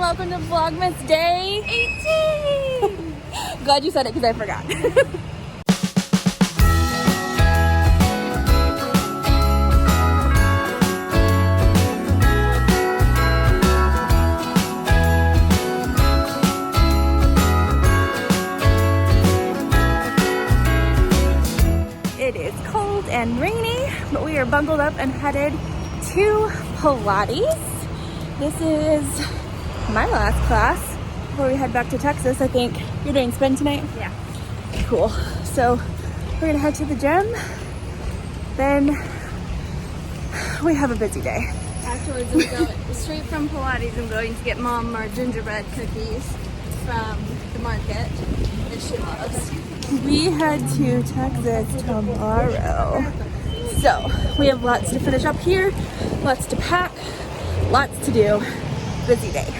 welcome to Vlogmas Day 18! Glad you said it because I forgot. It is cold and rainy, but we are bundled up and headed to Pilates. This is my last class before we head back to Texas. I think you're doing spin tonight? Yeah. Cool. So we're gonna head to the gym. Then we have a busy day. Afterwards, we go straight from Pilates. I'm going to get Mom our gingerbread cookies from the market that she loves. We head to Texas tomorrow. So we have lots to finish up here, lots to pack, lots to do. Busy day.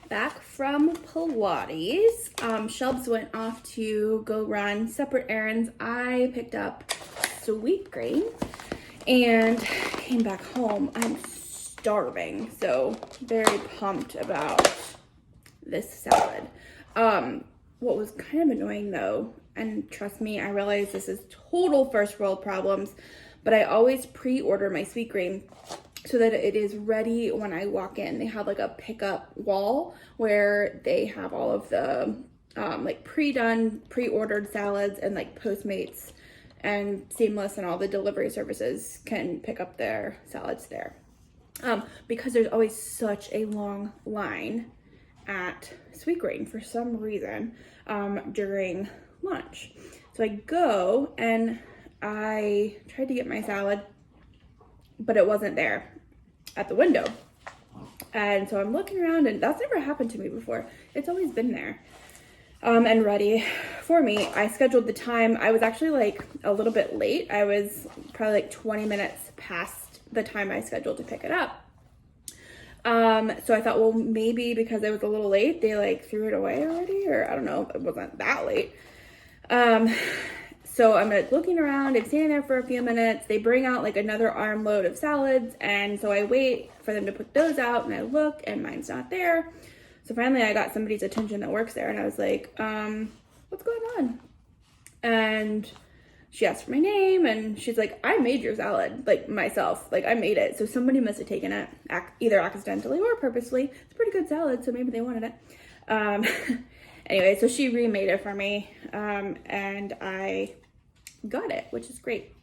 Back from Pilates, Shelbs went off to go run separate errands. I picked up Sweetgreen and came back home. I'm starving, so very pumped about this salad. What was kind of annoying though, and trust me, I realize this is total first world problems, but I always pre-order my Sweetgreen so that it is ready when I walk in. They have like a pickup wall where they have all of the like pre-done, pre-ordered salads, and like Postmates and Seamless and all the delivery services can pick up their salads there. Because there's always such a long line at Sweetgreen for some reason during lunch. So I go and I tried to get my salad, but it wasn't there at the window. And so I'm looking around, and that's never happened to me before. It's always been there and ready for me. I scheduled the time. I was actually like a little bit late. I was probably like 20 minutes past the time I scheduled to pick it up. So I thought, well, maybe because I was a little late, they like threw it away already, or I don't know, it wasn't that late. So I'm like looking around, I'm standing there for a few minutes. They bring out like another armload of salads, and so I wait for them to put those out, and I look, and mine's not there. So finally I got somebody's attention that works there, and I was like, what's going on? And she asked for my name, and she's like, I made your salad, like myself, like I made it. So somebody must have taken it either accidentally or purposely. It's a pretty good salad, so maybe they wanted it. Anyway, so she remade it for me, and I got it, which is great.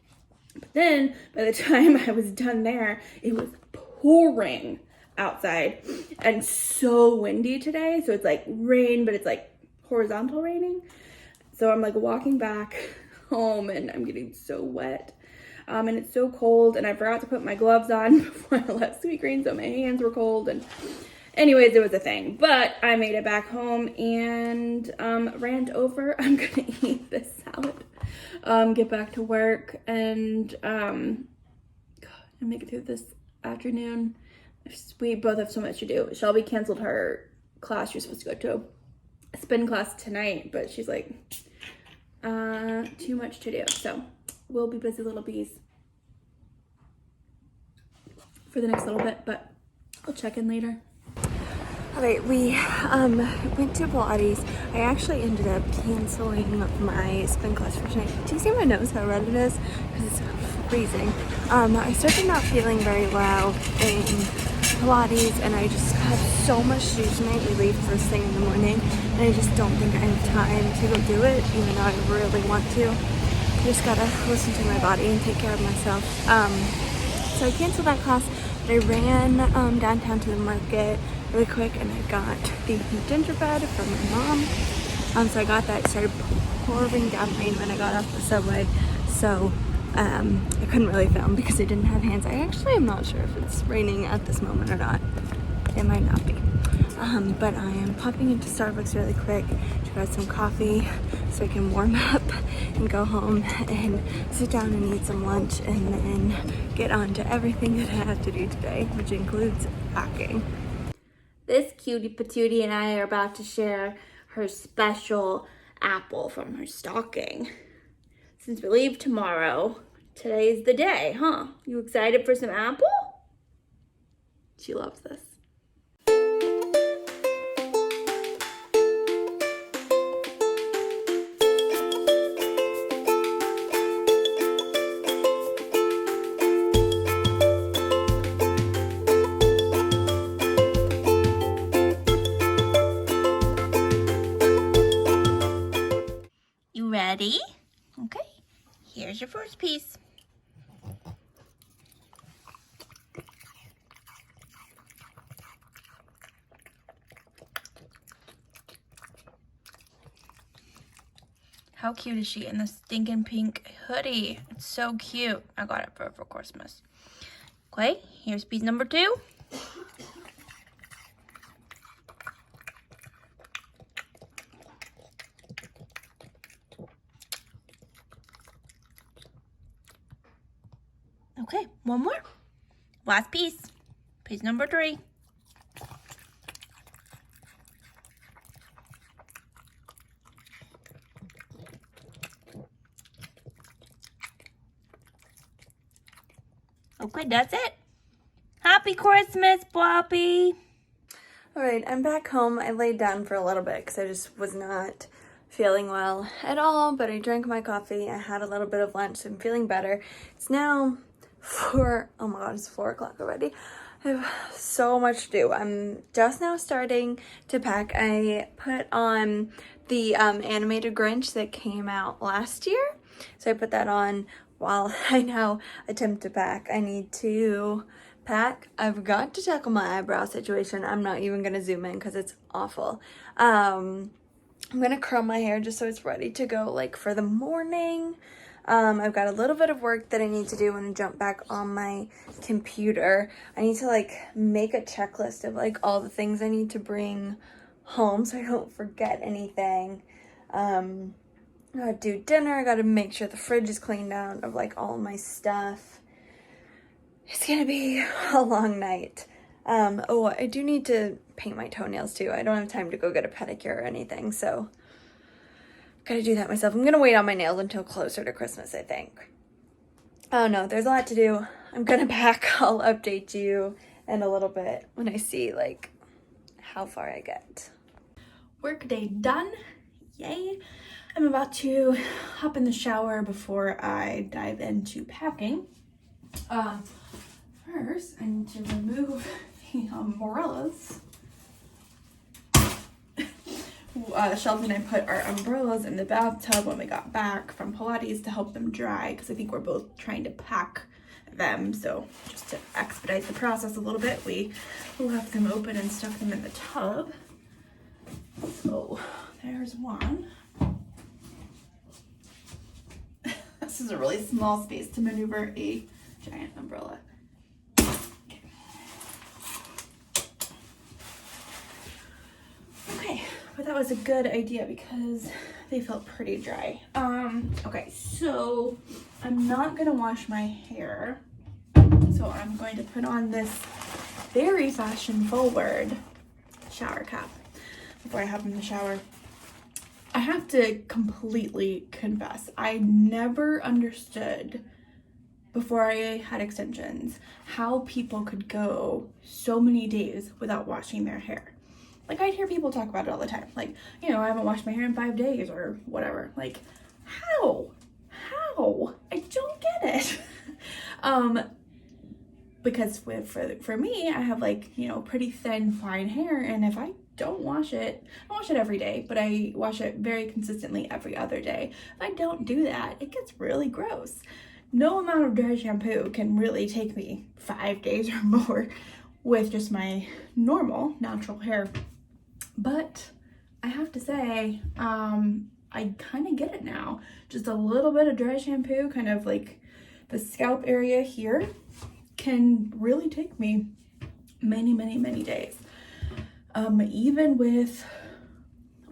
But then by the time I was done there, it was pouring outside and so windy today. So it's like rain, but it's like horizontal raining. So I'm like walking back home, and I'm getting so wet, and it's so cold, and I forgot to put my gloves on before I left Sweetgreen, so my hands were cold. And anyways, it was a thing, but I made it back home and ran over. I'm gonna eat this salad, get back to work, and make it through this afternoon. We both have so much to do. Shelby canceled her class. She's supposed to go to a spin class tonight, but she's like, too much to do. So we'll be busy little bees for the next little bit, but I'll check in later. All right, we went to Pilates. I actually ended up canceling my spin class for tonight. Do you see my nose, how red it is? Because it's freezing. I started not feeling very well in Pilates, and I just had so much to do tonight. We leave first thing in the morning, and I just don't think I have time to go do it, even though I really want to. I just gotta listen to my body and take care of myself. So I canceled that class, but I ran downtown to the market really quick, and I got the gingerbread from my mom. So I got that. It started pouring down rain when I got off the subway, so I couldn't really film because I didn't have hands. I actually am not sure if it's raining at this moment or not. It might not be. But I am popping into Starbucks really quick to grab some coffee so I can warm up and go home and sit down and eat some lunch, and then get on to everything that I have to do today, which includes packing. This cutie patootie and I are about to share her special apple from her stocking. Since we leave tomorrow Today's the day, huh? You excited for some apple? She loves this. You ready? Okay, here's your first piece. How cute is she in the stinking pink hoodie? It's so cute. I got it for her for Christmas. Okay, here's piece number 2. Okay, one more. Last piece. Piece number 3. Okay, that's it. Happy Christmas, Poppy. All right, I'm back home. I laid down for a little bit because I just was not feeling well at all, but I drank my coffee. I had a little bit of lunch, so I'm feeling better. It's now oh my God, it's 4 o'clock already. I have so much to do. I'm just now starting to pack. I put on the animated Grinch that came out last year. So I put that on while I now attempt to pack. I need to pack. I forgot to tackle my eyebrow situation. I'm not even gonna zoom in because it's awful. I'm gonna curl my hair just so it's ready to go like for the morning. I've got a little bit of work that I need to do when I jump back on my computer. I need to like make a checklist of like all the things I need to bring home so I don't forget anything. I gotta do dinner. I gotta make sure the fridge is cleaned out of like all my stuff. It's gonna be a long night. Oh, I do need to paint my toenails too. I don't have time to go get a pedicure or anything, so gotta do that myself. I'm gonna wait on my nails until closer to Christmas, I think. Oh no, there's a lot to do. I'm gonna pack. I'll update you in a little bit when I see like how far I get. Workday done. Yay. I'm about to hop in the shower before I dive into packing. First, I need to remove the umbrellas. Shelbs and I put our umbrellas in the bathtub when we got back from Pilates to help them dry because I think we're both trying to pack them. So just to expedite the process a little bit, we left them open and stuck them in the tub. So there's one. This is a really small space to maneuver a giant umbrella. Okay, but that was a good idea because they felt pretty dry. Okay, so I'm not gonna wash my hair. So I'm going to put on this very fashion forward shower cap before I hop in the shower. I have to completely confess, I never understood before I had extensions how people could go so many days without washing their hair. Like, I'd hear people talk about it all the time. Like, you know, I haven't washed my hair in 5 days or whatever. Like, how? I don't get it. Because for me, I have like, you know, pretty thin, fine hair. And if I don't wash it, I wash it every day, but I wash it very consistently every other day. If I don't do that, it gets really gross. No amount of dry shampoo can really take me 5 days or more with just my normal natural hair. But I have to say, I kind of get it now. Just a little bit of dry shampoo, kind of like the scalp area here, can really take me many, many, many days. Even with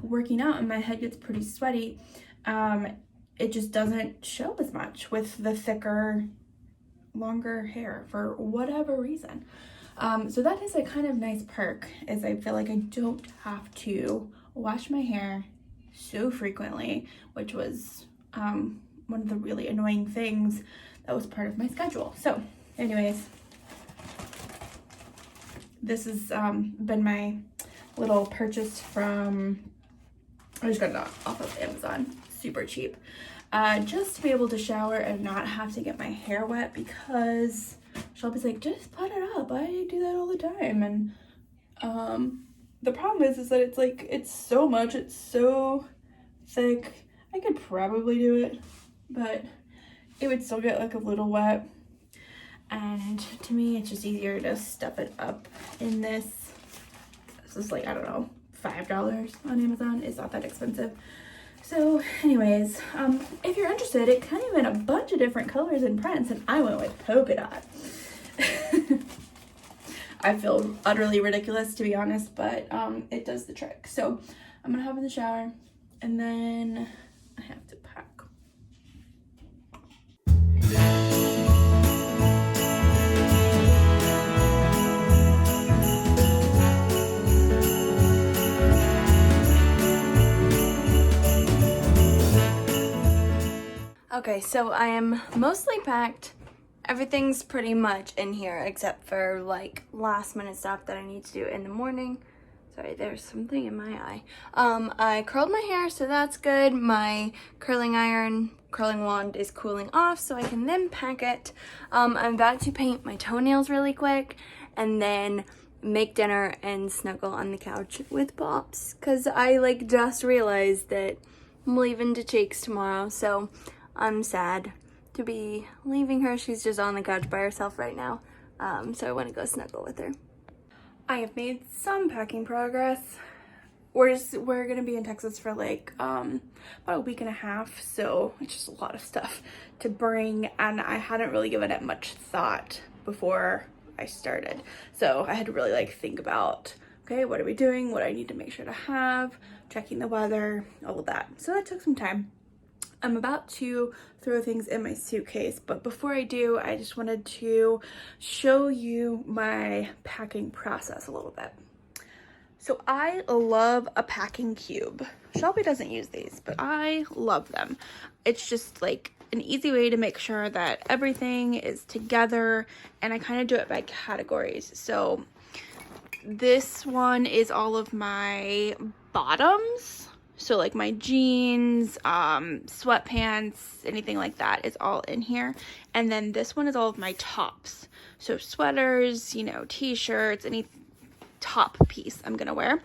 working out and my head gets pretty sweaty, it just doesn't show as much with the thicker, longer hair for whatever reason. So that is a kind of nice perk, is I feel like I don't have to wash my hair so frequently, which was one of the really annoying things that was part of my schedule. So anyways, this has been my little purchase from, I just got it off of Amazon, super cheap. Just to be able to shower and not have to get my hair wet, because Shelby's like, just put it up. I do that all the time. And the problem is that it's like, it's so much, it's so thick. I could probably do it, but it would still get like a little wet. And to me, it's just easier to stuff it up in this. This is like, I don't know, $5 on Amazon. It's not that expensive. So anyways, if you're interested, it kind of in a bunch of different colors and prints, and I went with polka dot. I feel utterly ridiculous, to be honest, but it does the trick. So I'm gonna hop in the shower, and then I have to pack. Okay, so I am mostly packed. Everything's pretty much in here except for like last minute stuff that I need to do in the morning. Sorry, there's something in my eye. I curled my hair, so that's good. My curling wand is cooling off, so I can then pack it. I'm about to paint my toenails really quick and then make dinner and snuggle on the couch with Pops, because I like just realized that I'm leaving to Cheeks tomorrow, so I'm sad to be leaving her. She's just on the couch by herself right now, so I want to go snuggle with her. I have made some packing progress. We're gonna be in Texas for like about a week and a half, so it's just a lot of stuff to bring, and I hadn't really given it much thought before I started, so I had to really like think about, okay, what are we doing, what I need to make sure to have, checking the weather, all of that. So that took some time. I'm about to throw things in my suitcase, but before I do, I just wanted to show you my packing process a little bit. So I love a packing cube. Shelby doesn't use these, but I love them. It's just like an easy way to make sure that everything is together, and I kind of do it by categories. So this one is all of my bottoms. So like my jeans, sweatpants, anything like that is all in here. And then this one is all of my tops. So sweaters, you know, t-shirts, any top piece I'm gonna wear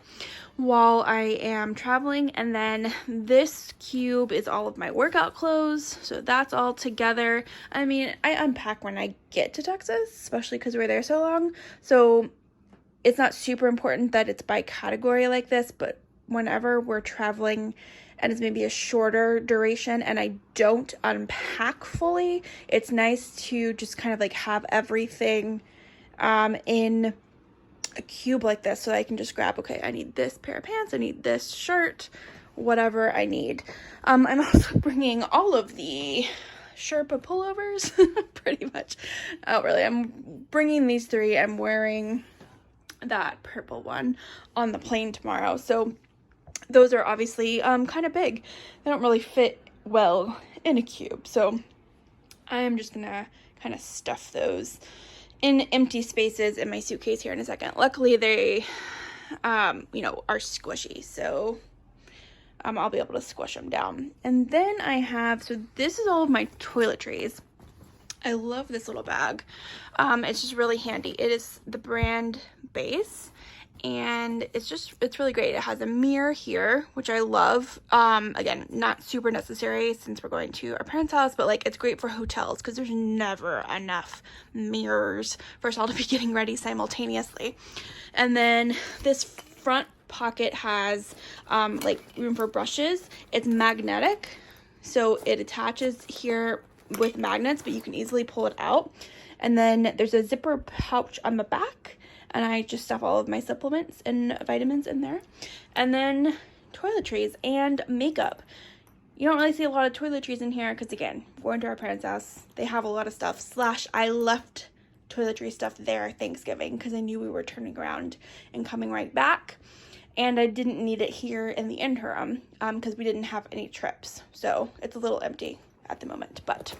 while I am traveling. And then this cube is all of my workout clothes. So that's all together. I mean, I unpack when I get to Texas, especially because we're there so long. So it's not super important that it's by category like this, but whenever we're traveling and it's maybe a shorter duration and I don't unpack fully, it's nice to just kind of like have everything in a cube like this, so I can just grab, okay, I need this pair of pants, I need this shirt, whatever I need. I'm also bringing all of the Sherpa pullovers, pretty much. Oh, really, I'm bringing these three. I'm wearing that purple one on the plane tomorrow, so those are obviously kind of big. They don't really fit well in a cube, so I am just gonna kind of stuff those in empty spaces in my suitcase here in a second. Luckily they you know, are squishy, so I'll be able to squish them down. And then I have, so this is all of my toiletries. I love this little bag. It's just really handy. It is the brand Base, and it's really great. It has a mirror here, which I love. Again, not super necessary since we're going to our parents' house, but like it's great for hotels because there's never enough mirrors for us all to be getting ready simultaneously. And then this front pocket has like room for brushes. It's magnetic, so it attaches here with magnets, but you can easily pull it out. And then there's a zipper pouch on the back, and I just stuff all of my supplements and vitamins in there. And then toiletries and makeup. You don't really see a lot of toiletries in here because, again, we're going to our parents' house. They have a lot of stuff. / I left toiletry stuff there Thanksgiving because I knew we were turning around and coming right back. And I didn't need it here in the interim because we didn't have any trips. So it's a little empty at the moment. But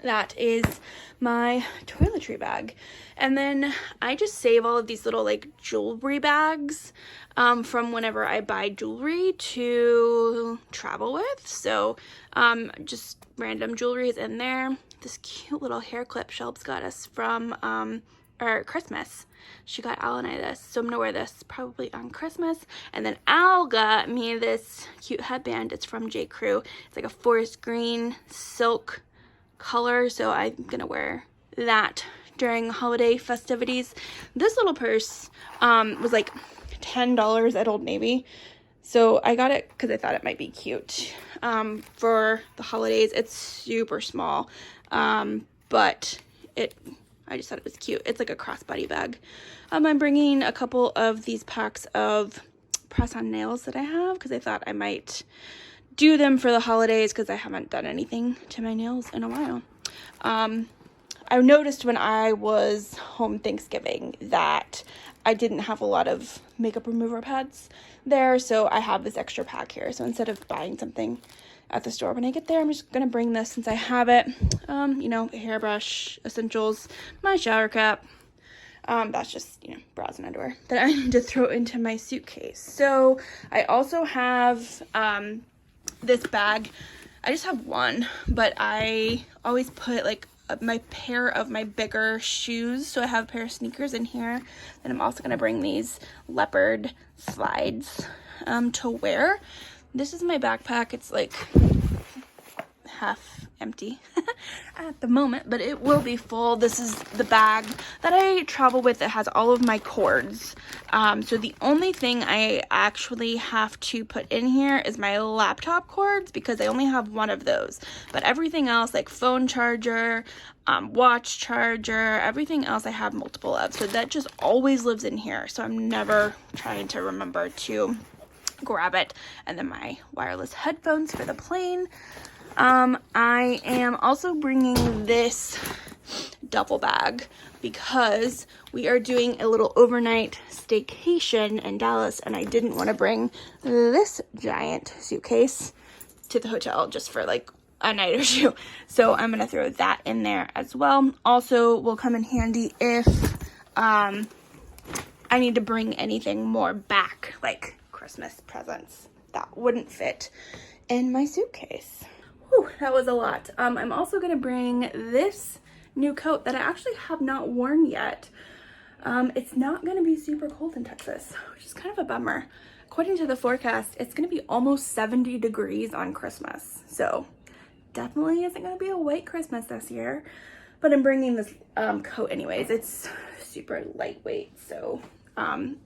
that is my toiletry bag. And then I just save all of these little like jewelry bags from whenever I buy jewelry to travel with. So just random jewelry is in there. This cute little hair clip Shelbs got us from Christmas. She got Al and I this, so I'm gonna wear this probably on Christmas. And then Al got me this cute headband. It's from J. Crew. It's like a forest green silk color, so I'm gonna wear that during holiday festivities. This little purse was like $10 at Old Navy, so I got it because I thought it might be cute for the holidays. It's super small, but I just thought it was cute. It's like a crossbody bag. I'm bringing a couple of these packs of press-on nails that I have because I thought I might do them for the holidays because I haven't done anything to my nails in a while. I noticed when I was home Thanksgiving that I didn't have a lot of makeup remover pads there, so I have this extra pack here. So instead of buying something at the store when I get there, I'm just gonna bring this since I have it. You know, a hairbrush, essentials, my shower cap. That's just, you know, bras and underwear that I need to throw into my suitcase. So I also have this bag. I just have one, but I always put like my pair of my bigger shoes. So I have a pair of sneakers in here. And I'm also gonna bring these leopard slides to wear. This is my backpack. It's like half empty at the moment, but it will be full. This is the bag that I travel with. It has all of my cords. So the only thing I actually have to put in here is my laptop cords because I only have one of those. But everything else, like phone charger, watch charger, everything else I have multiple of. So that just always lives in here. So I'm never trying to remember to grab it. And then my wireless headphones for the plane. I am also bringing this duffel bag because we are doing a little overnight staycation in Dallas, and I didn't want to bring this giant suitcase to the hotel just for like a night or two. So I'm gonna throw that in there as well. Also will come in handy if I need to bring anything more back, like Christmas presents that wouldn't fit in my suitcase. Whew, that was a lot. I'm also gonna bring this new coat that I actually have not worn yet. It's not gonna be super cold in Texas, which is kind of a bummer. According to the forecast, it's gonna be almost 70 degrees on Christmas. So definitely isn't gonna be a white Christmas this year, but I'm bringing this coat anyways. It's super lightweight, so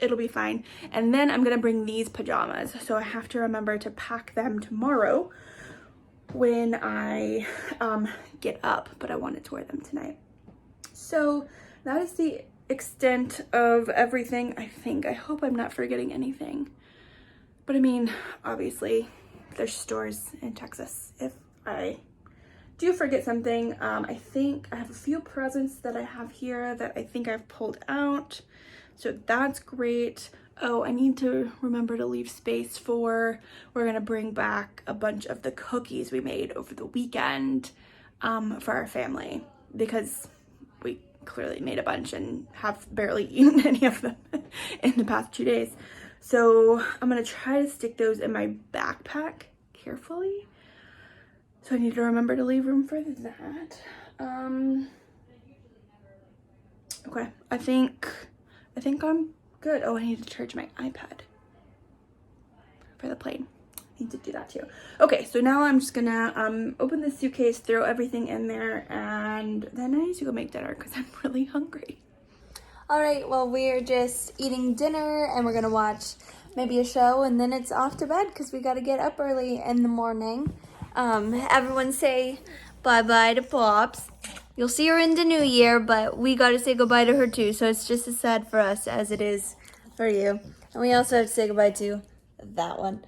it'll be fine. And then I'm gonna bring these pajamas, so I have to remember to pack them tomorrow when I get up, but I wanted to wear them tonight. So that is the extent of everything, I think. I hope I'm not forgetting anything. But I mean, obviously, there's stores in Texas if I do forget something. I think I have a few presents that I have here that I think I've pulled out. So that's great. Oh, I need to remember to leave space for, we're gonna bring back a bunch of the cookies we made over the weekend for our family, because we clearly made a bunch and have barely eaten any of them in the past 2 days. So I'm gonna try to stick those in my backpack carefully. So I need to remember to leave room for that. Okay, I think I'm good. Oh, I need to charge my iPad for the plane. I need to do that too. Okay, so now I'm just gonna open this suitcase, throw everything in there, and then I need to go make dinner because I'm really hungry. All right, well, we're just eating dinner and we're gonna watch maybe a show, and then it's off to bed because we gotta get up early in the morning. Everyone say bye-bye to Pops. You'll see her in the new year, but we gotta say goodbye to her too, so it's just as sad for us as it is for you. And we also have to say goodbye to that one.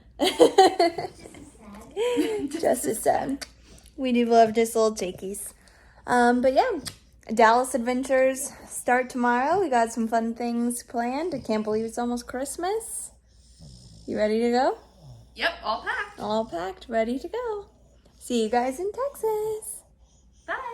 Just as sad. We do love just little chickies. But yeah, Dallas adventures start tomorrow. We got some fun things planned. I can't believe it's almost Christmas. You ready to go? Yep, all packed. All packed, ready to go. See you guys in Texas.